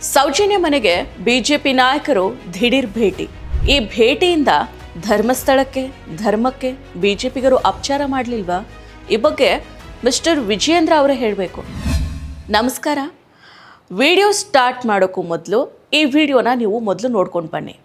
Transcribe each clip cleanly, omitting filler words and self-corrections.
ಸೌಜನ್ಯ ಮನೆಗೆ ಬಿಜೆಪಿ ನಾಯಕರು ದಿಢೀರ್ ಭೇಟಿ. ಈ ಭೇಟಿಯಿಂದ ಧರ್ಮಸ್ಥಳಕ್ಕೆ ಧರ್ಮಕ್ಕೆ ಬಿಜೆಪಿಗರು ಅಪಚಾರ ಮಾಡಲಿಲ್ವಾ? ಈ ಬಗ್ಗೆ ಮಿಸ್ಟರ್ ವಿಜಯೇಂದ್ರ ಅವರೇ ಹೇಳಬೇಕು. ನಮಸ್ಕಾರ. ವಿಡಿಯೋ ಸ್ಟಾರ್ಟ್ ಮಾಡೋಕ್ಕೂ ಮೊದಲು ಈ ವಿಡಿಯೋನ ನೀವು ಮೊದಲು ನೋಡ್ಕೊಂಡು ಬನ್ನಿ.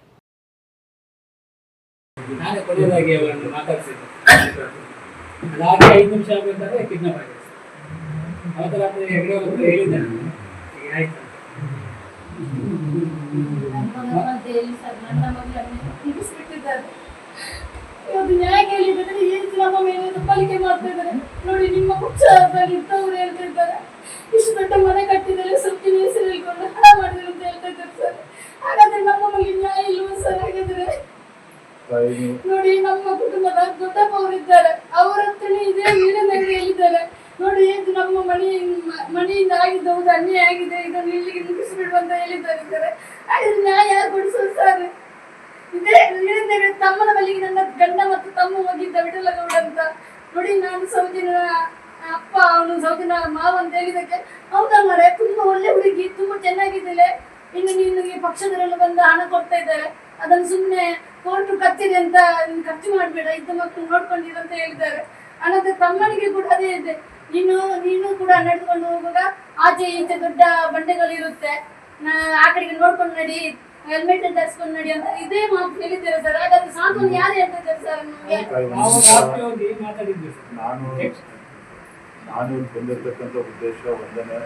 ನ್ಯಾಯ ಕೇಳಿದ್ರೆ ನಮ್ಮ ಮೇಲೆ ಪಾಲಿಕೆ ಮಾಡ್ತಾ ಇದ್ದಾರೆ ನೋಡಿ. ನಿಮ್ಮ ಪಕ್ಷ ಇದ್ದವ್ರು ಹೇಳ್ತಾ ಇದ್ದಾರೆ, ಇಷ್ಟು ದೊಡ್ಡ ಮನೆ ಕಟ್ಟಿದರೆ ಸೊಪ್ಪಿನ ಹೆಸರು ಹೇಳ್ಕೊಂಡು ಹಣ ಮಾಡಿದ್ರು ಅಂತ ಹೇಳ್ತಾ ಇದ್ದಾರೆ ಸರ್. ಹಾಗಾದ್ರೆ ನಮ್ಮ ಮನೆಗೆ ನ್ಯಾಯ ಇಲ್ವ ಸರ್? ಹಾಗಾದ್ರೆ ನೋಡಿ, ನಮ್ಮ ಕುಟುಂಬದ ದೊಡ್ಡಪ್ಪ ಅವರಿದ್ದಾರೆ, ಅವರ ಹತ್ರನೇ ಇದೇ ವೀರನಗರಿಯಲ್ಲಿದ್ದಾರೆ ನೋಡಿ. ಇದು ನಮ್ಮ ಮನೆಯಿಂದ ಆಗಿದ್ದ ಒಂದು ಅನ್ಯಾಯ ಆಗಿದೆ, ಇದನ್ನು ಇಲ್ಲಿಗೆ ಮುಗಿಸ್ಬಿಡುವ ಅಂತ ಹೇಳಿದ್ದಾರೆ. ಹಾಗಾದ್ರೆ ನ್ಯಾಯ ಯಾರು ಕೊಡಿಸೋದು ಸರ್? ಇದೇ ವೀರನಗರ ತಮ್ಮನ ಬಳಿಗೆ ನನ್ನ ಗಂಡ ಮತ್ತು ತಮ್ಮ ಹೋಗಿದ್ದ ವಿಠಲಗೌಡ ಅಂತ ನೋಡಿ. ನಾನು ಸೌಜನ್ಯ ಅಪ್ಪ, ಅವನು ಸೌಜನ್ಯ ಮಾವ ಅಂತ ಹೇಳಿದಕ್ಕೆ ಹೌದಾ ಮಾರೆ, ತುಂಬಾ ಒಳ್ಳೆ ಹುಡುಗಿ, ತುಂಬಾ ಚೆನ್ನಾಗಿದ್ದಾಳೆ, ಇನ್ನು ನಿನಗೆ ಪಕ್ಷದವರೆಲ್ಲ ಬಂದು ಹಣ ಕೊಡ್ತಾ ಇದ್ದಾರೆ, ಅದನ್ನು ಸುಮ್ಮನೆ ಕೋರ್ಟು ಕಚೇರಿ ಅಂತ ಖರ್ಚು ಮಾಡಬೇಡ, ಇದ್ದ ಮಕ್ಕಳು ನೋಡ್ಕೊಂಡಿರು ಅಂತ ಹೇಳಿದ್ದಾರೆ. ಅನಂತರ ತಮ್ಮನಿಗೆ ಕೂಡ ಅದೇ ಇದೆ, ನೀನು ಕೂಡ ನಡೆದುಕೊಂಡು ಹೋಗುವಾಗ ಆಚೆ ಈಚೆ ದೊಡ್ಡ ಬಂಡೆಗಳಿರುತ್ತೆ, ಆ ಕಡೆಗೆ ನೋಡ್ಕೊಂಡು ನಡಿ, ಹೆಲ್ಮೆಟ್ ಧರಿಸ್ಕೊಂಡು ನಡಿ ಅಂತ ಇದೇ ಮಾತು ಹೇಳಿದ್ದಾರೆ ಸರ್. ಹಾಗಾದ್ರೆ ಸಾಂತ್ವನ ಯಾರು ಹೇಳ್ತಿದ್ದಾರೆ ಸರ್ ನಮಗೆ? ನಾನು ಬಂದಿರ್ತಕ್ಕಂಥ ಉದ್ದೇಶ ಒಂದನೇ,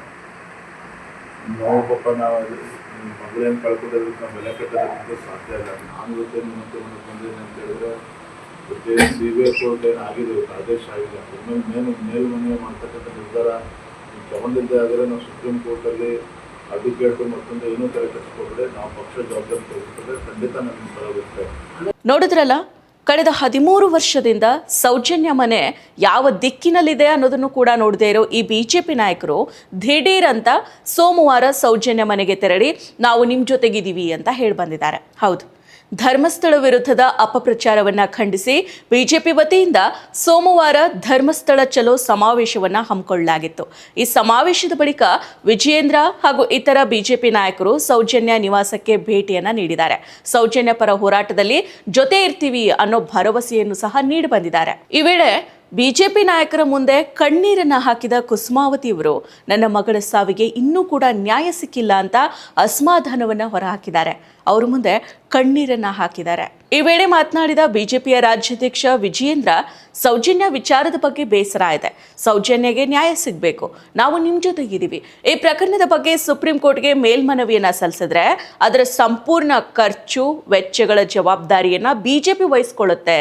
ನಾವು ಪಾಪ ನಾವು ಮಗಳೇನು ಕಳ್ಕೊಡೋದಕ್ಕೆ ನಾವು ಬೆಲೆ ಕಟ್ಟೋದಕ್ಕೆ ಸಾಧ್ಯ ಇಲ್ಲ. ನಾನು ಗೊತ್ತೇ ನಿಮ್ಮಂತೆ ಬಂದೇನೆ ಅಂತ ಹೇಳಿದ್ರೆ ಜೊತೆ CBI ಕೋರ್ಟ್ ಏನು ಆಗಿದೆ, ಆದೇಶ ಆಗಿದೆ, ಮೇಲ್ಮನೆ ಮಾಡ್ತಕ್ಕಂಥ ನಿರ್ಧಾರ ತಗೊಂಡಿದ್ದೇ ಆದರೆ ನಾವು ಸುಪ್ರೀಂ ಕೋರ್ಟಲ್ಲಿ ಅಡ್ವೊಕೇಟ್ ಮತ್ತೊಂದು ಏನೂ ತಲೆ ಕಟ್ಟಿಸ್ಕೊಂಡ್ರೆ ನಾವು ಪಕ್ಷ ಜವಾಬ್ದಾರಿ ತೆಗೆದುಕೊಂಡ್ರೆ ಖಂಡಿತ ನಮ್ಮ ಬರುತ್ತೆ. ನೋಡಿದ್ರಲ್ಲ, ಕಳೆದ 13 ವರ್ಷದಿಂದ ಸೌಜನ್ಯ ಮನೆ ಯಾವ ದಿಕ್ಕಿನಲ್ಲಿದೆ ಅನ್ನೋದನ್ನು ಕೂಡ ನೋಡದೇ ಇರೋ ಈ ಬಿಜೆಪಿ ನಾಯಕರು ದಿಢೀರ್ ಅಂತ ಸೋಮವಾರ ಸೌಜನ್ಯ ಮನೆಗೆ ತೆರಳಿ ನಾವು ನಿಮ್ಮ ಜೊತೆಗಿದ್ದೀವಿ ಅಂತ ಹೇಳಿ ಬಂದಿದ್ದಾರೆ. ಹೌದು, ಧರ್ಮಸ್ಥಳ ವಿರುದ್ಧದ ಅಪಪ್ರಚಾರವನ್ನ ಖಂಡಿಸಿ ಬಿಜೆಪಿ ವತಿಯಿಂದ ಸೋಮವಾರ ಧರ್ಮಸ್ಥಳ ಚಲೋ ಸಮಾವೇಶವನ್ನ ಹಮ್ಮಿಕೊಳ್ಳಲಾಗಿತ್ತು. ಈ ಸಮಾವೇಶದ ಬಳಿಕ ವಿಜಯೇಂದ್ರ ಹಾಗೂ ಇತರ ಬಿಜೆಪಿ ನಾಯಕರು ಸೌಜನ್ಯ ನಿವಾಸಕ್ಕೆ ಭೇಟಿಯನ್ನ ನೀಡಿದ್ದಾರೆ. ಸೌಜನ್ಯ ಪರ ಹೋರಾಟದಲ್ಲಿ ಜೊತೆ ಇರ್ತೀವಿ ಅನ್ನೋ ಭರವಸೆಯನ್ನು ಸಹ ನೀಡಿ ಬಂದಿದ್ದಾರೆ. ಈ ವೇಳೆ ಬಿಜೆಪಿ ನಾಯಕರ ಮುಂದೆ ಕಣ್ಣೀರನ್ನ ಹಾಕಿದ ಕುಸುಮಾವತಿ ಅವರು ನನ್ನ ಮಗಳ ಸಾವಿಗೆ ಇನ್ನೂ ಕೂಡ ನ್ಯಾಯ ಸಿಕ್ಕಿಲ್ಲ ಅಂತ ಅಸಮಾಧಾನವನ್ನ ಹೊರಹಾಕಿದ್ದಾರೆ. ಅವ್ರ ಮುಂದೆ ಕಣ್ಣೀರನ್ನ ಹಾಕಿದ್ದಾರೆ. ಈ ವೇಳೆ ಮಾತನಾಡಿದ ಬಿಜೆಪಿಯ ರಾಜ್ಯಾಧ್ಯಕ್ಷ ವಿಜಯೇಂದ್ರ, ಸೌಜನ್ಯ ವಿಚಾರದ ಬಗ್ಗೆ ಬೇಸರ ಇದೆ, ಸೌಜನ್ಯಗೆ ನ್ಯಾಯ ಸಿಗಬೇಕು, ನಾವು ನಿಮ್ಮ ಜೊತೆಗಿದ್ದೀವಿ. ಈ ಪ್ರಕರಣದ ಬಗ್ಗೆ ಸುಪ್ರೀಂ ಕೋರ್ಟ್ಗೆ ಮೇಲ್ಮನವಿಯನ್ನ ಸಲ್ಲಿಸಿದ್ರೆ ಅದರ ಸಂಪೂರ್ಣ ಖರ್ಚು ವೆಚ್ಚಗಳ ಜವಾಬ್ದಾರಿಯನ್ನ ಬಿಜೆಪಿ ವಹಿಸಿಕೊಳ್ಳುತ್ತೆ,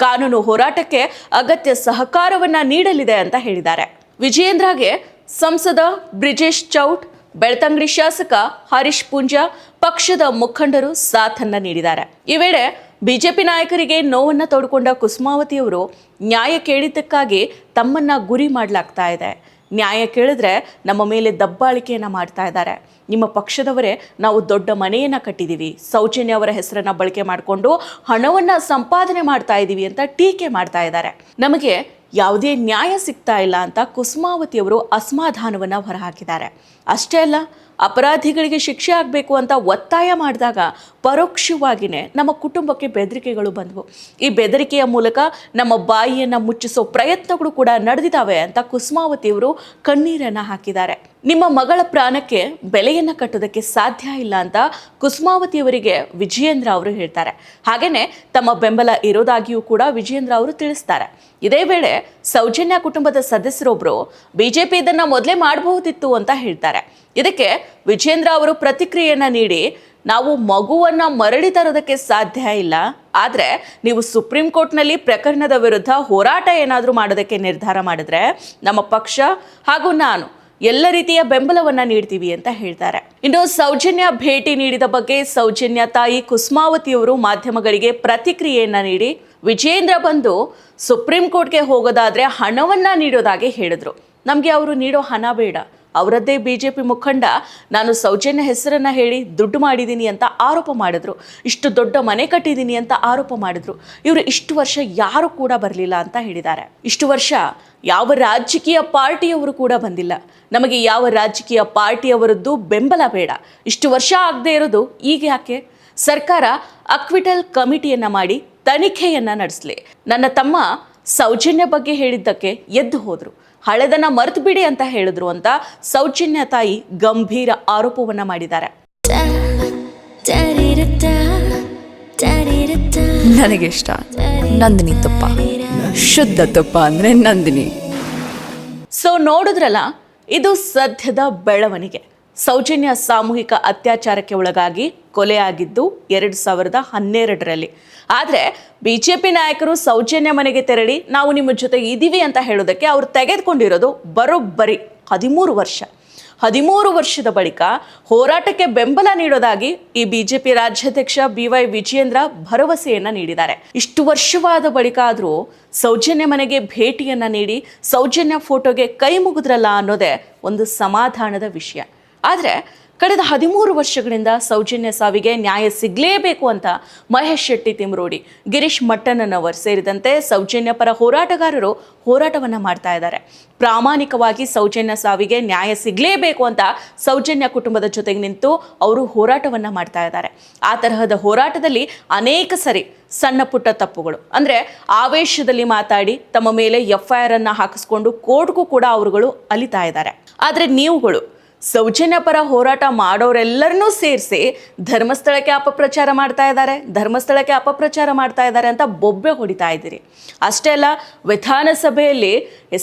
ಕಾನೂನು ಹೋರಾಟಕ್ಕೆ ಅಗತ್ಯ ಸಹಕಾರವನ್ನ ನೀಡಲಿದೆ ಅಂತ ಹೇಳಿದ್ದಾರೆ. ವಿಜಯೇಂದ್ರಗೆ ಸಂಸದ ಬ್ರಿಜೇಶ್ ಚೌಟ್, ಬೆಳ್ತಂಗಡಿ ಶಾಸಕ ಹರೀಶ್ ಪೂಂಜಾ, ಪಕ್ಷದ ಮುಖಂಡರು ಸಾಥನ್ನ ನೀಡಿದ್ದಾರೆ. ಈ ವೇಳೆ ಬಿಜೆಪಿ ನಾಯಕರಿಗೆ ನೋವನ್ನ ತೋಡಿಕೊಂಡ ಕುಸುಮಾವತಿಯವರು ನ್ಯಾಯ ಕೇಳಿದ್ದಕ್ಕಾಗಿ ತಮ್ಮನ್ನ ಗುರಿ ಮಾಡಲಾಗ್ತಾ ಇದೆ, ನ್ಯಾಯ ಕೇಳಿದ್ರೆ ನಮ್ಮ ಮೇಲೆ ದಬ್ಬಾಳಿಕೆಯನ್ನ ಮಾಡ್ತಾ ಇದ್ದಾರೆ, ನಿಮ್ಮ ಪಕ್ಷದವರೇ ನಾವು ದೊಡ್ಡ ಮನೆಯನ್ನ ಕಟ್ಟಿದ್ದೀವಿ, ಸೌಜನ್ಯ ಅವರ ಹೆಸರನ್ನ ಬಳಕೆ ಮಾಡಿಕೊಂಡು ಹಣವನ್ನ ಸಂಪಾದನೆ ಮಾಡ್ತಾ ಇದ್ದೀವಿ ಅಂತ ಟೀಕೆ ಮಾಡ್ತಾ ಇದ್ದಾರೆ, ನಮಗೆ ಯಾವುದೇ ನ್ಯಾಯ ಸಿಗ್ತಾ ಇಲ್ಲ ಅಂತ ಕುಸುಮಾವತಿಯವರು ಅಸಮಾಧಾನವನ್ನ ಹೊರಹಾಕಿದ್ದಾರೆ. ಅಷ್ಟೇ ಅಲ್ಲ, ಅಪರಾಧಿಗಳಿಗೆ ಶಿಕ್ಷೆ ಆಗಬೇಕು ಅಂತ ಒತ್ತಾಯ ಮಾಡಿದಾಗ ಪರೋಕ್ಷವಾಗಿಯೇ ನಮ್ಮ ಕುಟುಂಬಕ್ಕೆ ಬೆದರಿಕೆಗಳು ಬಂದವು. ಈ ಬೆದರಿಕೆಯ ಮೂಲಕ ನಮ್ಮ ಬಾಯಿಯನ್ನು ಮುಚ್ಚಿಸೋ ಪ್ರಯತ್ನಗಳು ಕೂಡ ನಡೆದಿದ್ದಾವೆ ಅಂತ ಕುಸುಮಾವತಿಯವರು ಕಣ್ಣೀರನ್ನು ಹಾಕಿದ್ದಾರೆ. ನಿಮ್ಮ ಮಗಳ ಪ್ರಾಣಕ್ಕೆ ಬೆಲೆಯನ್ನು ಕಟ್ಟೋದಕ್ಕೆ ಸಾಧ್ಯ ಇಲ್ಲ ಅಂತ ಕುಸುಮಾವತಿಯವರಿಗೆ ವಿಜಯೇಂದ್ರ ಅವರು ಹೇಳ್ತಾರೆ. ಹಾಗೆಯೇ ತಮ್ಮ ಬೆಂಬಲ ಇರೋದಾಗಿಯೂ ಕೂಡ ವಿಜಯೇಂದ್ರ ಅವರು ತಿಳಿಸ್ತಾರೆ. ಇದೇ ವೇಳೆ ಸೌಜನ್ಯ ಕುಟುಂಬದ ಸದಸ್ಯರೊಬ್ಬರು ಬಿಜೆಪಿ ಇದನ್ನು ಮೊದಲೇ ಮಾಡಬಹುದಿತ್ತು ಅಂತ ಹೇಳ್ತಾರೆ. ಇದಕ್ಕೆ ವಿಜಯೇಂದ್ರ ಅವರು ಪ್ರತಿಕ್ರಿಯೆಯನ್ನ ನೀಡಿ, ನಾವು ಮಗುವನ್ನ ಮರಳಿ ತರೋದಕ್ಕೆ ಸಾಧ್ಯ ಇಲ್ಲ, ಆದರೆ ನೀವು ಸುಪ್ರೀಂ ಕೋರ್ಟ್ನಲ್ಲಿ ಪ್ರಕರಣದ ವಿರುದ್ಧ ಹೋರಾಟ ಏನಾದರೂ ಮಾಡೋದಕ್ಕೆ ನಿರ್ಧಾರ ಮಾಡಿದ್ರೆ ನಮ್ಮ ಪಕ್ಷ ಹಾಗೂ ನಾನು ಎಲ್ಲ ರೀತಿಯ ಬೆಂಬಲವನ್ನ ನೀಡ್ತೀವಿ ಅಂತ ಹೇಳ್ತಾರೆ. ಇನ್ನು ಸೌಜನ್ಯ ಭೇಟಿ ನೀಡಿದ ಬಗ್ಗೆ ಸೌಜನ್ಯ ತಾಯಿ ಕುಸುಮಾವತಿಯವರು ಮಾಧ್ಯಮಗಳಿಗೆ ಪ್ರತಿಕ್ರಿಯೆಯನ್ನ ನೀಡಿ, ವಿಜಯೇಂದ್ರ ಬಂದು ಸುಪ್ರೀಂ ಕೋರ್ಟ್ಗೆ ಹೋಗೋದಾದ್ರೆ ಹಣವನ್ನ ನೀಡೋದಾಗಿ ಹೇಳಿದ್ರು, ನಮಗೆ ಅವರು ನೀಡೋ ಹಣ ಬೇಡ, ಅವರದ್ದೇ ಬಿಜೆಪಿ ಮುಖಂಡ ನಾನು ಸೌಜನ್ಯ ಹೆಸರನ್ನ ಹೇಳಿ ದುಡ್ಡು ಮಾಡಿದ್ದೀನಿ ಅಂತ ಆರೋಪ ಮಾಡಿದ್ರು. ಇಷ್ಟು ದೊಡ್ಡ ಮನೆ ಕಟ್ಟಿದ್ದೀನಿ ಅಂತ ಆರೋಪ ಮಾಡಿದ್ರು. ಇವರು ಇಷ್ಟು ವರ್ಷ ಯಾರು ಕೂಡ ಬರಲಿಲ್ಲ ಅಂತ ಹೇಳಿದ್ದಾರೆ. ಇಷ್ಟು ವರ್ಷ ಯಾವ ರಾಜಕೀಯ ಪಾರ್ಟಿಯವರು ಕೂಡ ಬಂದಿಲ್ಲ. ನಮಗೆ ಯಾವ ರಾಜಕೀಯ ಪಾರ್ಟಿಯವರದ್ದು ಬೆಂಬಲ ಬೇಡ. ಇಷ್ಟು ವರ್ಷ ಆಗದೆ ಇರೋದು ಈಗ ಯಾಕೆ? ಸರ್ಕಾರ ಅಕ್ವಿಟಲ್ ಕಮಿಟಿಯನ್ನ ಮಾಡಿ ತನಿಖೆಯನ್ನ ನಡೆಸಲಿ. ನನ್ನ ತಮ್ಮ ಸೌಜನ್ಯ ಬಗ್ಗೆ ಹೇಳಿದ್ದಕ್ಕೆ ಎದ್ದು ಹೋದ್ರು. ಹಳೆದನ್ನ ಮರೆತು ಬಿಡಿ ಅಂತ ಹೇಳಿದ್ರು ಅಂತ ಸೌಜನ್ಯ ತಾಯಿ ಗಂಭೀರ ಆರೋಪವನ್ನ ಮಾಡಿದ್ದಾರೆ. ನನಗಿಷ್ಟ ನಂದಿನಿ ತುಪ್ಪ, ಶುದ್ಧ ತುಪ್ಪ ಅಂದ್ರೆ ನಂದಿನಿ. ಸೊ ನೋಡಿದ್ರಲ್ಲ, ಇದು ಸದ್ಯದ ಬೆಳವಣಿಗೆ. ಸೌಜನ್ಯ ಸಾಮೂಹಿಕ ಅತ್ಯಾಚಾರಕ್ಕೆ ಒಳಗಾಗಿ ಕೊಲೆಯಾಗಿದ್ದು 2012ರಲ್ಲಿ. ಆದರೆ ಬಿಜೆಪಿ ನಾಯಕರು ಸೌಜನ್ಯ ಮನೆಗೆ ತೆರಳಿ ನಾವು ನಿಮ್ಮ ಜೊತೆ ಇದ್ದೀವಿ ಅಂತ ಹೇಳೋದಕ್ಕೆ ಅವರು ತೆಗೆದುಕೊಂಡಿರೋದು ಬರೋಬ್ಬರಿ 13 ವರ್ಷ. 13 ವರ್ಷದ ಬಳಿಕ ಹೋರಾಟಕ್ಕೆ ಬೆಂಬಲ ನೀಡೋದಾಗಿ ಈ ಬಿಜೆಪಿ ರಾಜ್ಯಾಧ್ಯಕ್ಷ BY ವಿಜಯೇಂದ್ರ ಭರವಸೆಯನ್ನ ನೀಡಿದ್ದಾರೆ. ಇಷ್ಟು ವರ್ಷವಾದ ಬಳಿಕ ಆದರೂ ಸೌಜನ್ಯ ಮನೆಗೆ ಭೇಟಿಯನ್ನ ನೀಡಿ ಸೌಜನ್ಯ ಫೋಟೋಗೆ ಕೈ ಮುಗಿದ್ರಲ್ಲ ಅನ್ನೋದೇ ಒಂದು ಸಮಾಧಾನದ ವಿಷಯ. ಆದರೆ ಕಳೆದ 13 ವರ್ಷಗಳಿಂದ ಸೌಜನ್ಯ ಸಾವಿಗೆ ನ್ಯಾಯ ಸಿಗಲೇಬೇಕು ಅಂತ ಮಹೇಶ್ ಶೆಟ್ಟಿ ತಿಮ್ರೋಡಿ, ಗಿರೀಶ್ ಮಟ್ಟಣ್ಣನವರ್ ಸೇರಿದಂತೆ ಸೌಜನ್ಯ ಪರ ಹೋರಾಟಗಾರರು ಹೋರಾಟವನ್ನು ಮಾಡ್ತಾ ಇದ್ದಾರೆ. ಪ್ರಾಮಾಣಿಕವಾಗಿ ಸೌಜನ್ಯ ಸಾವಿಗೆ ನ್ಯಾಯ ಸಿಗಲೇಬೇಕು ಅಂತ ಸೌಜನ್ಯ ಕುಟುಂಬದ ಜೊತೆಗೆ ನಿಂತು ಅವರು ಹೋರಾಟವನ್ನು ಮಾಡ್ತಾ ಇದ್ದಾರೆ. ಆ ತರಹದ ಹೋರಾಟದಲ್ಲಿ ಅನೇಕ ಸರಿ ಸಣ್ಣ ಪುಟ್ಟ ತಪ್ಪುಗಳು ಅಂದರೆ ಆವೇಶದಲ್ಲಿ ಮಾತಾಡಿ ತಮ್ಮ ಮೇಲೆ FIR ಅನ್ನು ಹಾಕಿಸ್ಕೊಂಡು ಕೋರ್ಟ್ಗೂ ಕೂಡ ಅವರುಗಳು ಅಲಿತಾ ಇದ್ದಾರೆ. ಆದರೆ ನೀವುಗಳು ಸೌಜನ್ಯ ಪರ ಹೋರಾಟ ಮಾಡೋರೆಲ್ಲರನ್ನೂ ಸೇರಿಸಿ ಧರ್ಮಸ್ಥಳಕ್ಕೆ ಅಪಪ್ರಚಾರ ಮಾಡ್ತಾ ಇದ್ದಾರೆ ಅಂತ ಬೊಬ್ಬೆ ಹೊಡಿತಾ ಇದ್ದೀರಿ. ಅಷ್ಟೇ ಅಲ್ಲ, ವಿಧಾನಸಭೆಯಲ್ಲಿ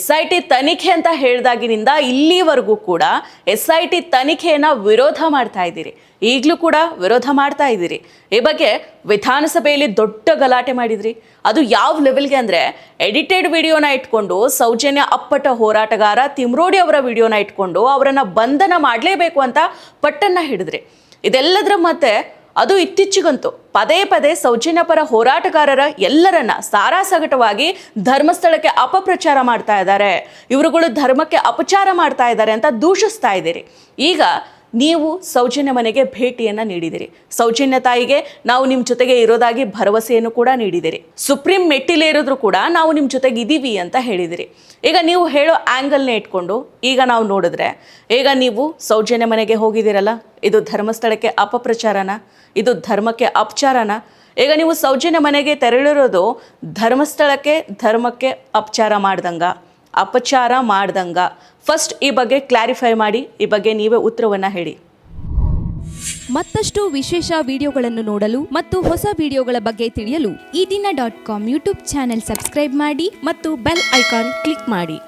SIT ತನಿಖೆ ಅಂತ ಹೇಳಿದಾಗಿನಿಂದ ಇಲ್ಲಿವರೆಗೂ ಕೂಡ SIT ತನಿಖೆಯನ್ನು ವಿರೋಧ ಮಾಡ್ತಾ ಇದ್ದೀರಿ. ಈಗಲೂ ಕೂಡ ವಿರೋಧ ಮಾಡ್ತಾ ಇದ್ದೀರಿ. ಈ ಬಗ್ಗೆ ವಿಧಾನಸಭೆಯಲ್ಲಿ ದೊಡ್ಡ ಗಲಾಟೆ ಮಾಡಿದ್ರಿ. ಅದು ಯಾವ ಲೆವೆಲ್ಗೆ ಅಂದರೆ ಎಡಿಟೆಡ್ ವಿಡಿಯೋನ ಇಟ್ಕೊಂಡು ಸೌಜನ್ಯ ಅಪ್ಪಟ ಹೋರಾಟಗಾರ ತಿಮ್ರೋಡಿ ಅವರ ವಿಡಿಯೋನ ಇಟ್ಕೊಂಡು ಅವರನ್ನು ಬಂಧನ ಮಾಡಲೇಬೇಕು ಅಂತ ಪಟ್ಟನ್ನ ಹಿಡಿದ್ರಿ. ಇದೆಲ್ಲದರ ಮತ್ತೆ ಅದು ಇತ್ತೀಚೆಗಂತೂ ಪದೇ ಪದೇ ಸೌಜನ್ಯ ಪರ ಹೋರಾಟಗಾರರ ಎಲ್ಲರನ್ನ ಸಾರಾಸಗಟವಾಗಿ ಧರ್ಮಸ್ಥಳಕ್ಕೆ ಅಪಪ್ರಚಾರ ಮಾಡ್ತಾ ಇದ್ದಾರೆ, ಇವರುಗಳು ಧರ್ಮಕ್ಕೆ ಅಪಚಾರ ಮಾಡ್ತಾ ಇದ್ದಾರೆ ಅಂತ ದೂಷಿಸ್ತಾ ಇದ್ದೀರಿ. ಈಗ ನೀವು ಸೌಜನ್ಯ ಮನೆಗೆ ಭೇಟಿಯನ್ನು ನೀಡಿದಿರಿ. ಸೌಜನ್ಯ ತಾಯಿಗೆ ನಾವು ನಿಮ್ಮ ಜೊತೆಗೆ ಇರೋದಾಗಿ ಭರವಸೆಯನ್ನು ಕೂಡ ನೀಡಿದಿರಿ. ಸುಪ್ರೀಂ ಮೆಟ್ಟಿಲೇರಿದ್ರು ಕೂಡ ನಾವು ನಿಮ್ಮ ಜೊತೆಗೆ ಇದ್ದೀವಿ ಅಂತ ಹೇಳಿದಿರಿ. ಈಗ ನೀವು ಹೇಳೋ ಆ್ಯಂಗಲ್ನೇ ಇಟ್ಕೊಂಡು ಈಗ ನಾವು ನೋಡಿದ್ರೆ, ಈಗ ನೀವು ಸೌಜನ್ಯ ಮನೆಗೆ ಹೋಗಿದ್ದೀರಲ್ಲ, ಇದು ಧರ್ಮಸ್ಥಳಕ್ಕೆ ಅಪಪ್ರಚಾರನ? ಇದು ಧರ್ಮಕ್ಕೆ ಅಪಚಾರನ? ಈಗ ನೀವು ಸೌಜನ್ಯ ಮನೆಗೆ ತೆರಳಿರೋದು ಧರ್ಮಸ್ಥಳಕ್ಕೆ ಧರ್ಮಕ್ಕೆ ಅಪಚಾರ ಮಾಡ್ದಂಗ? ಫಸ್ಟ್ ಈ ಬಗ್ಗೆ ಕ್ಲಾರಿಫೈ ಮಾಡಿ, ಈ ಬಗ್ಗೆ ನೀವೇ ಉತ್ತರವನ್ನು ಹೇಳಿ. ಮತ್ತಷ್ಟು ವಿಶೇಷ ವಿಡಿಯೋಗಳನ್ನು ನೋಡಲು ಮತ್ತು ಹೊಸ ವಿಡಿಯೋಗಳ ಬಗ್ಗೆ ತಿಳಿಯಲು EDina.com ಯೂಟ್ಯೂಬ್ ಚಾನೆಲ್ ಸಬ್ಸ್ಕ್ರೈಬ್ ಮಾಡಿ ಮತ್ತು ಬೆಲ್ ಐಕಾನ್ ಕ್ಲಿಕ್ ಮಾಡಿ.